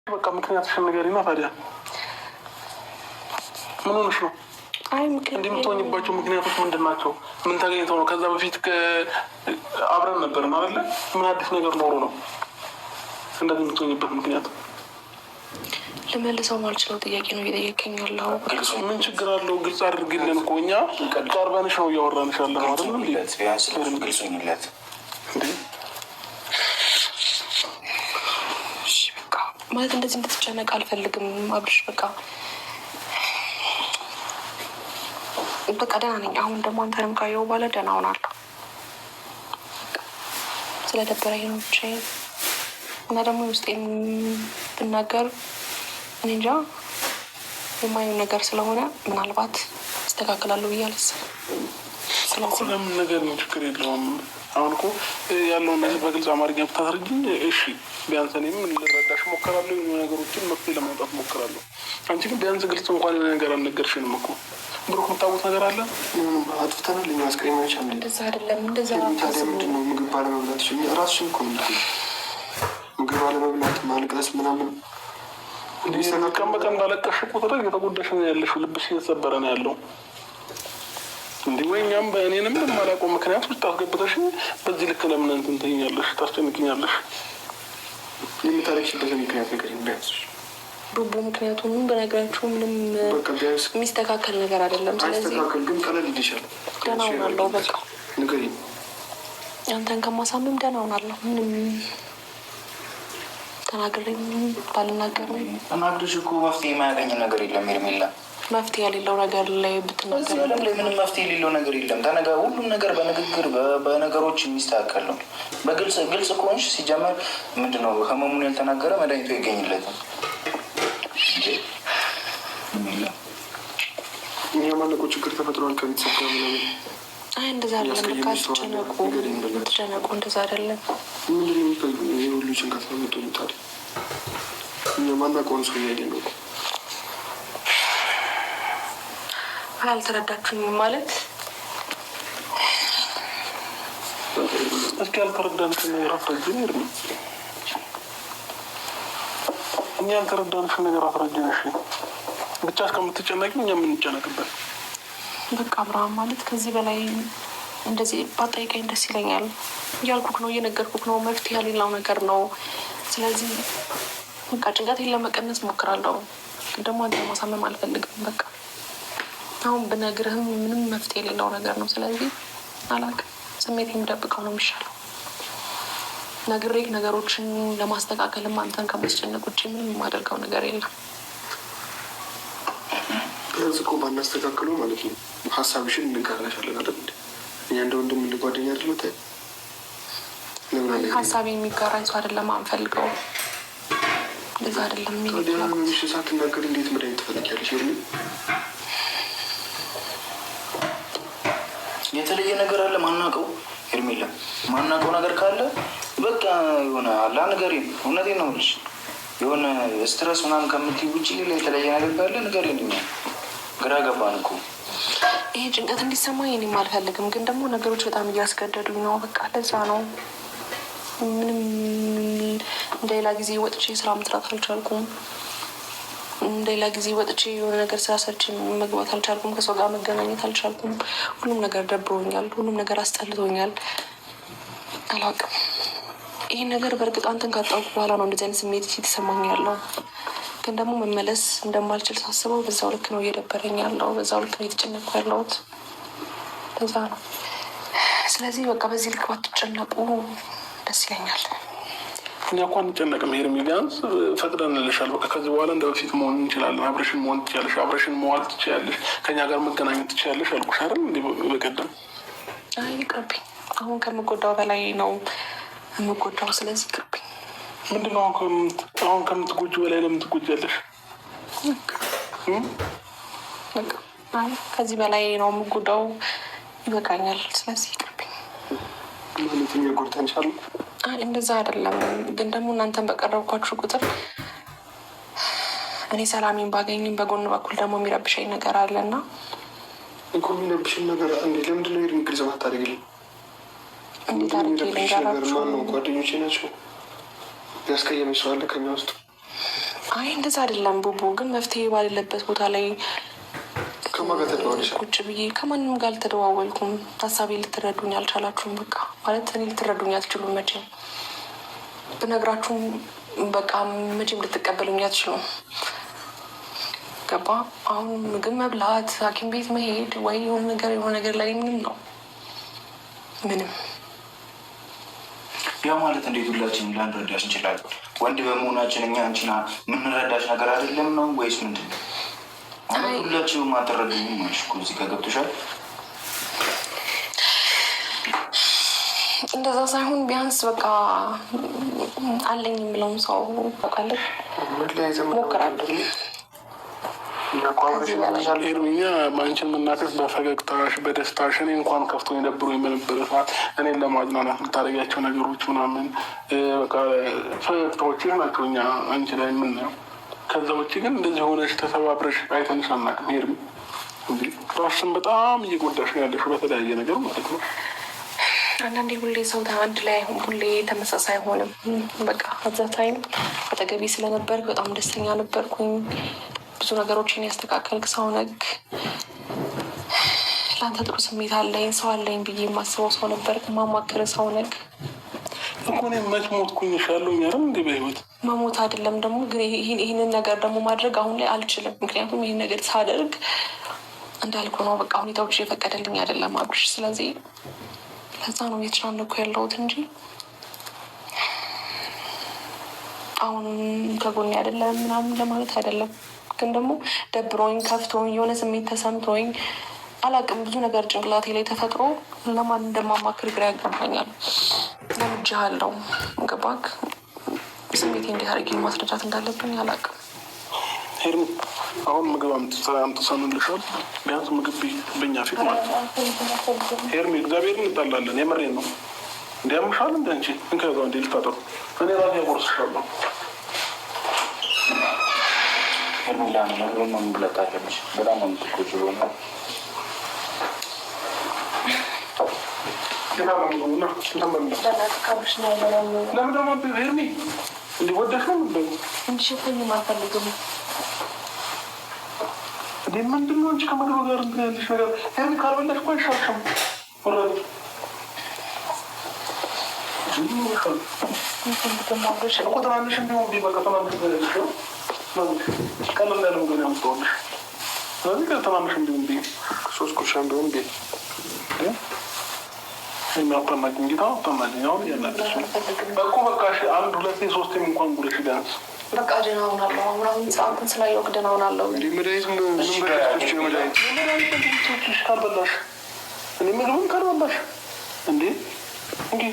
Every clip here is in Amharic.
በቃ ምክንያትሽን ንገሪና። ታዲያ ምን ሆነሽ ነው? እንዲህ የምትሆኝባቸው ምክንያቶች ምንድን ናቸው? ምን ተገኝተው ነው? ከዛ በፊት አብረን ነበርን አይደለ? ምን አዲስ ነገር ኖሮ ነው እንደዚህ የምትሆኝበት ምክንያት? ልመልሰው ማልችለው ጥያቄ ነው እየጠየቀኝ ያለው። ምን ችግር አለው? ግልጽ አድርግልን እኮ እኛ ቀርበንሽ ነው እያወራንሽ ያለ ነው አይደል? ግልጹኝለት ማለት እንደዚህ እንድትጨነቅ አልፈልግም አብርሽ። በቃ ደህና ነኝ አሁን። ደግሞ አንተንም ካየሁ በኋላ ደህና ሆናለሁ። ስለደበረኝ ነው ብቻዬን እና ደግሞ ውስጤን ብናገር እኔ እንጃ የማየው ነገር ስለሆነ ምናልባት አስተካክላለሁ ብዬ አላስብም። ስለዚህ ለምን ነገር ነው? ችግር የለውም። አሁን እኮ ያለውን ነገር በግልጽ አማርኛ ብታደርጊኝ እሺ፣ ቢያንስ እኔም ልረዳሽ ሞክራለሁ። ነገሮችን መፍትሄ ለማውጣት ሞክራለሁ። አንቺ ግን ቢያንስ ግልጽ እንኳን የሆነ ነገር አልነገርሽንም እኮ። ብሩክ የምታውቁት ነገር አለ? አጥፍተናል። እኛ አስቀሪማዎች አለ። እንደዛ አይደለም። እንደዛ ታዲያ ምንድን ነው? ምግብ ባለመብላት ራስሽን እኮ ምግብ ባለመብላት ማልቀስ ምናምን ቀን በቀን ባለቀሽ ቁጥር እየተጎዳሽ ነው ያለሽው። ልብሽ እየተሰበረ ነው ያለው። እንዲህ ወይ እኛም በእኔንም በማላውቀው ምክንያት ውስጥ አስገብተሽ በዚህ ልክ ለምን እንትን ትይኛለሽ? ታስጨንቅኛለሽ። የምታለቅሽበት ምክንያት ነገር እንዳያስሽ ቡቡ። ምክንያቱም በነገራችሁ ምንም የሚስተካከል ነገር አይደለም። ስለዚህ ግን ቀለል ይልሻል። ደህና ሆናለሁ። በቃ ንገሪኝ። አንተን ከማሳምም ደህና ሆናለሁ። ምንም ተናግሬም ባልናገርም ተናግረሽ እኮ መፍትሄ የማያገኝ ነገር የለም ሄርሜላ። መፍትሄ የሌለው ነገር ላይ ብትናገር ዓለም ላይ ምንም መፍትሄ የሌለው ነገር የለም። ሁሉም ነገር በንግግር በነገሮች የሚስተካከል ነው። ግልጽ ከሆንሽ ሲጀመር ምንድነው ህመሙን ያልተናገረ መድኃኒቱ አይገኝለትም። እኛ ማነቆ ችግር ተፈጥሯል ከቤተሰብ ጋር ምናምን። አይ እንደዛ አይደለም። በቃ ትጨነቁ እንደዛ አይደለም። ምንድን የሚፈልጉ የሁሉ ጭንቀት ነው የምትሆኝ? ታዲያ እኛ ማናውቀውን ሰው እያየን ነው። አልተረዳችሁኝም ማለት እስኪ ያልተረዳንሽን ነገር አስረጅን። ሄርሜ እኛ ያልተረዳንሽን ነገር አስረጅን። እሺ ብቻ እስከምትጨነቂ እኛ የምንጨነቅበት በቃ አብርሃም ማለት ከዚህ በላይ እንደዚህ ባጠይቀኝ ደስ ይለኛል። እያልኩክ ነው፣ እየነገርኩክ ነው። መፍትሄ ያሌለው ነገር ነው። ስለዚህ በቃ ጭንቀቴን ለመቀነስ ሞክራለሁ። ደግሞ አንተ ማሳመም አልፈልግም። በቃ አሁን ብነግርህም ምንም መፍትሄ የሌለው ነገር ነው። ስለዚህ አላውቅም፣ ስሜት የሚደብቀው ነው የሚሻለው። ነግሬህ ነገሮችን ለማስተካከልም አንተን ከማስጨነቅ ውጭ ምንም የማደርገው ነገር የለም። ቢያንስ እኮ ባናስተካክለው ማለት ነው ሀሳብሽን እንጋራሻለን አይደል? እኛ እንደ ወንድም እንደ ጓደኛ አይደለም። ሀሳቤ የሚጋራኝ ሰው አይደለም አንፈልገው። እንደዛ አይደለም። ታዲያ ሳትናገር እንዴት መድኃኒት ትፈልጊያለሽ? የተለየ ነገር አለ ማናውቀው? ሄርሜላ ማናውቀው ነገር ካለ በቃ የሆነ አላ ንገሪኝ። እውነቴን ነው የምልሽ። የሆነ ስትረስ ምናምን ከምትይ ውጭ ሌላ የተለየ ነገር ካለ ንገሪኝ። ግራ ገባን እኮ። ይሄ ጭንቀት እንዲሰማኝ እኔም አልፈልግም፣ ግን ደግሞ ነገሮች በጣም እያስገደዱኝ ነው። በቃ ለዛ ነው። ምንም እንደሌላ ጊዜ ወጥቼ ስራ መስራት አልቻልኩም። እንደሌላ ጊዜ ወጥቼ የሆነ ነገር ስራ ሰርቼ መግባት አልቻልኩም። ከሰው ጋር መገናኘት አልቻልኩም። ሁሉም ነገር ደብሮኛል። ሁሉም ነገር አስጠልቶኛል። አላውቅም። ይህን ነገር በእርግጥ አንተን ካጣሁት በኋላ ነው እንደዚህ አይነት ስሜት የተሰማኝ ያለው። ግን ደግሞ መመለስ እንደማልችል ሳስበው በዛው ልክ ነው እየደበረኝ ያለው። በዛው ልክ ነው እየተጨነኩ ያለሁት። ለዛ ነው። ስለዚህ በቃ በዚህ ልክ ባትጨነቁ ደስ ይለኛል። እኛ እኮ አንጨነቅም ሄርሜ። ቢያንስ ፈቅደንልሻል። በቃ ከዚህ በኋላ እንደ በፊት መሆን እንችላለን። አብረሽን መሆን ትችያለሽ። አብረሽን መዋል ትችያለሽ። ከኛ ጋር መገናኘት ትችያለሽ አልኩሽ አይደል? እንደ በቀደም አይ ይቅርብኝ። አሁን ከምጎዳው በላይ ነው የምጎዳው። ስለዚህ ይቅርብኝ። ምንድነው አሁን ከምትጎጂ በላይ ለምን ትጎጃለሽ? ከዚህ በላይ ነው የምጎዳው። ይበቃኛል። ስለዚህ ይቅርብኝ። ማለት እኛ ጎድተንሻል? እንደዛ አይደለም። ግን ደግሞ እናንተን በቀረብኳችሁ ቁጥር እኔ ሰላሜን ባገኝም በጎን በኩል ደግሞ የሚረብሸኝ ነገር አለና እኮ የሚረብሽን ነገር እንዴ? ለምንድነው ሄድን ግልጽ ማታደርግልኝ? እንዴት አድርጌ ልንገራችሁ? ማነው? ጓደኞቼ ናቸው። ያስቀየመች ሰው አለ ከኛ ውስጥ? አይ እንደዛ አይደለም ቡቡ፣ ግን መፍትሄ ባሌለበት ቦታ ላይ ቁጭ ብዬ ከማንም ጋር አልተደዋወልኩም። ሀሳቤ ልትረዱኝ አልቻላችሁም። በቃ ማለት እኔ ልትረዱኝ አትችሉም። መቼም ብነግራችሁም በቃ መቼም ልትቀበሉኝ አትችሉም። ገባ? አሁን ምግብ መብላት፣ ሐኪም ቤት መሄድ ወይ የሆነ ነገር ላይ ምንም ነው ምንም። ያ ማለት እንዴት ሁላችንም ላንረዳሽ እንችላለን? ወንድ በመሆናችን እኛ አንቺና የምንረዳሽ ነገር አይደለም ነው ወይስ ምንድን ነው? ሁላችንም አትረዱኝም ማለት እኮ እዚህ ጋር ገብቶሻል። እንደዛ ሳይሆን ቢያንስ በቃ አለኝ የምለውን ሰው ታውቃለህ ሞክራለሁ። ኤርሚኛ አንቺን መናቀስ በፈገግታሽ በደስታሽ እኔ እንኳን ከፍቶ የነበሩ የምንበረ ሰዓት እኔን ለማዝናናት የምታደርጊያቸው ነገሮች ምናምን በቃ ፈገግታዎችሽ ናቸው እኛ አንቺ ላይ የምናየው። ከዛ ውጭ ግን እንደዚህ ሆነሽ ተሰባብረሽ አይተንሽ አናውቅም። ኤርሚ እንዲ ራስሽን በጣም እየጎዳሽ ነው ያለሽው በተለያየ ነገር ማለት ነው። አንዳንዴ ሁሌ ሰው አንድ ላይ ሁሌ ተመሳሳይ አይሆንም። በቃ አዛ ታይም አጠገቤ ስለነበር በጣም ደስተኛ ነበርኩኝ። ብዙ ነገሮችን ያስተካከልክ ሰው ነክ፣ ለአንተ ጥሩ ስሜት አለኝ ሰው አለኝ ብዬ የማስበው ሰው ነበር። ማማክር ሰው ነክ እኮ እኔ መች ሞትኩኝ እሻለሁ ያለም እንዲ በህይወት መሞት አይደለም ደግሞ ግን ይህንን ነገር ደግሞ ማድረግ አሁን ላይ አልችልም። ምክንያቱም ይህን ነገር ሳደርግ እንዳልኩ ነው በቃ ሁኔታዎች የፈቀደልኝ አይደለም አብርሽ። ስለዚህ ለዛ ነው እየተጨናነኩ ያለሁት እንጂ አሁን ከጎኔ አይደለም ምናምን ለማለት አይደለም። ግን ደግሞ ደብሮኝ ከፍቶኝ የሆነ ስሜት ተሰምቶኝ አላቅም ብዙ ነገር ጭንቅላቴ ላይ ተፈጥሮ ለማን እንደማማክር ግራ ያጋባኛል። ለምጄሃለሁ ገባክ? ስሜቴ እንዴት አድርጌ ማስረዳት እንዳለብኝ አላቅም። ሄርሚ አሁን ምግብ አምጥተንልሻል። ቢያንስ ምግብ በኛ ፊት ማለት ነው። ሄርሚ እግዚአብሔር እንጣላለን። የምሬን ነው። እንዲያምሻል እንደ አንቺ እንከዛ እንዲ ልታጠሩ እኔ ራሴ ያጎርስሻለሁ። ሄርሚላ ምግብ መምብለት አለች። በጣም ነው የምትቆጭ ሆነ ለምን ደግሞ ሄርሚ እንዲወደሽ ነው እንዲሸፈኝ አልፈልግም። እንዴ ምንድን ነው እንጂ ከምግብ ጋር እንትን ያለሽ ነገር ሄርሚ ካልበላሽ እኮ አይሻልሽም። ወረድ እኮ ትናንሽ እንዲሁም ቢበቃ ትናንሽ ቀለል ያለ ምግብ ያምጣዋለሽ። ስለዚህ ትናንሽ እንዲሁም ቢ 3 ቁርሻ እንዲሁም ቢ የሚያጠናጅ እንጌታ አጠናጅ አሁን እያናደች እኮ በቃ 1 2 3 እንኳን ጉረሽ ቢያንስ በቃ ደህና ሆናለሁ። አሁን ሰዓትን ስላየወቅ ደህና ሆናለሁ። እንዲህ መድኃኒት መድኃኒቶች ካልበላሽ እኔ ምግብም ካልበላሽ እንዴ እንዲ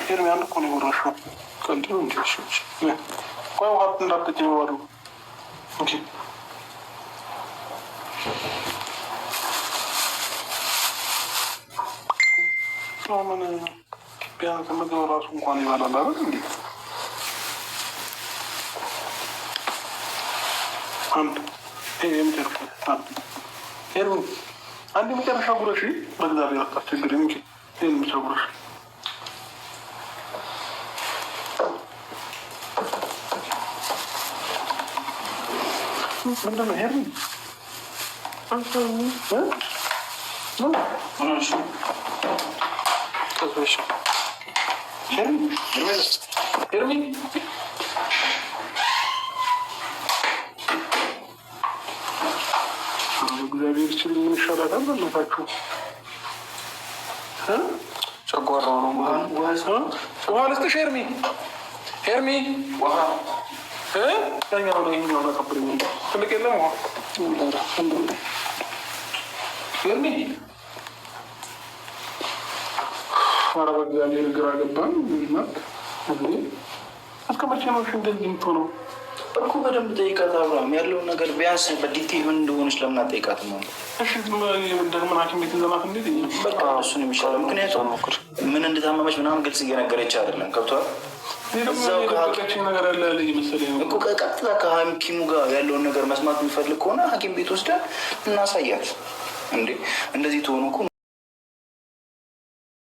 ሄርሚ አንድ እኮ ነው የወራሽው። ቀልድ ነው እንዲ ሾች ቆይ ውሀ እንዳትጠጪ ባሉ እንጂ ምን ቢያንስ ምግብ ራሱ እንኳን ይበላል አይደል እንዲ አንድ የመጨረሻ ሄርሚ አንድ የመጨረሻ ጉረሽ በእግዚአብሔር አታስቸግሪ እንጂ ይህን ብቻ ጉረሽ ምንድን ነው ሄርሚ? ሄርሚ እግዚአብሔር ይችል ምን ይሻላታል? በእናታችሁ ጨጓራው ነው። ውሃ ልስጥሽ ሄርሚ? ሄርሚ ውሃ ያኛው ነው ይሄኛው ነው ከብር ትልቅ የለም ውሃ ሄርሚ። ኧረ በእግዚአብሔር ግራ ገባን። እስከ መቼ ነው እንደዚህ የምትሆነው? እኮ በደንብ ጠይቃት አብርሃም። ያለውን ነገር ቢያንስ በዲቴል ምን እንደሆነች ለምን አትጠይቃትም? ነው እሺ ደግሞ ሐኪም ቤት ዘናት እንዴት በቃ እሱን የሚሻለው ምክንያቱም ምን እንደታመመች ምናምን ግልጽ እየነገረች አይደለም። ገብቶሃል? ነገር ያለ ያለ መሰለኝ እኮ ቀጥታ ከሐኪሙ ጋር ያለውን ነገር መስማት የሚፈልግ ከሆነ ሐኪም ቤት ወስደን እናሳያት። እንዴ እንደዚህ ትሆኑ እኮ